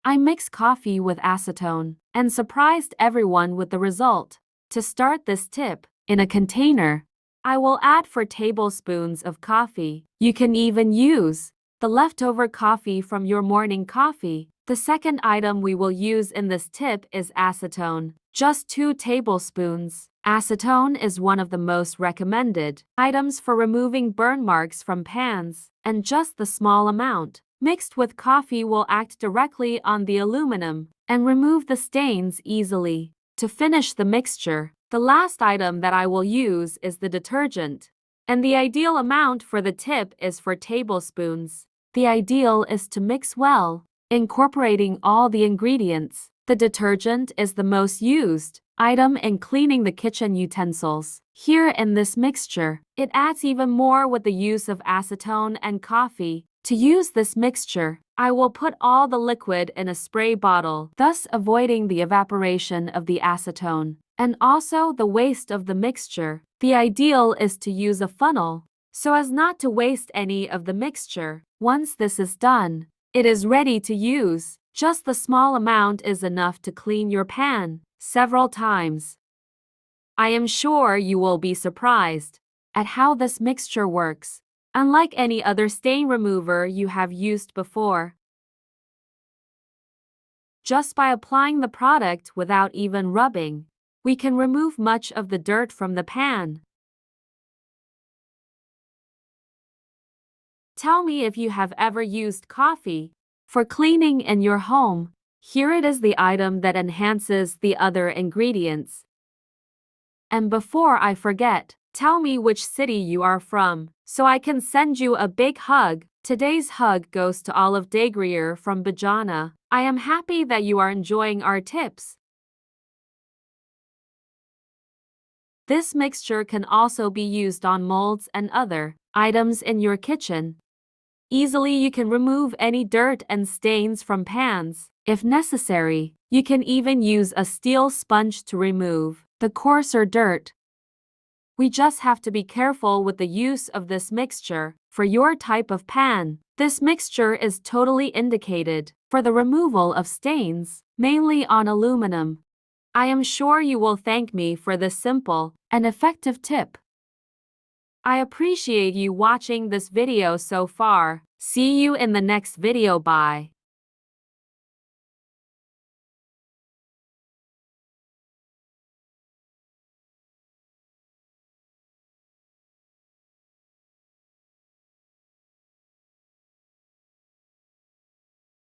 I mix coffee with acetone and surprised everyone with the result. To start this tip, in a container, I will add 4 tablespoons of coffee. You can even use the leftover coffee from your morning coffee. The second item we will use in this tip is acetone. Just 2 tablespoons. Acetone is one of the most recommended items for removing burn marks from pans, and just the small amount mixed with coffee will act directly on the aluminum and remove the stains easily. To finish the mixture, the last item that I will use is the detergent, and the ideal amount for the tip is 4 tablespoons. The ideal is to mix well, incorporating all the ingredients. The detergent is the most used item in cleaning the kitchen utensils. Here in this mixture, it adds even more with the use of acetone and coffee. To use this mixture, I will put all the liquid in a spray bottle, thus avoiding the evaporation of the acetone and also the waste of the mixture. The ideal is to use a funnel so as not to waste any of the mixture. Once this is done, it is ready to use. Just the small amount is enough to clean your pan several times. I am sure you will be surprised at how this mixture works, unlike any other stain remover you have used before. Just by applying the product without even rubbing, we can remove much of the dirt from the pan. Tell me if you have ever used coffee for cleaning in your home. Here it is, the item that enhances the other ingredients. And before I forget, tell me which city you are from, so I can send you a big hug. Today's hug goes to Olive Degrier from Bajana. I am happy that you are enjoying our tips. This mixture can also be used on molds and other items in your kitchen. Easily you can remove any dirt and stains from pans. If necessary, you can even use a steel sponge to remove the coarser dirt. We just have to be careful with the use of this mixture. For your type of pan, this mixture is totally indicated for the removal of stains, mainly on aluminum. I am sure you will thank me for this simple and effective tip. I appreciate you watching this video so far. See you in the next video. Bye.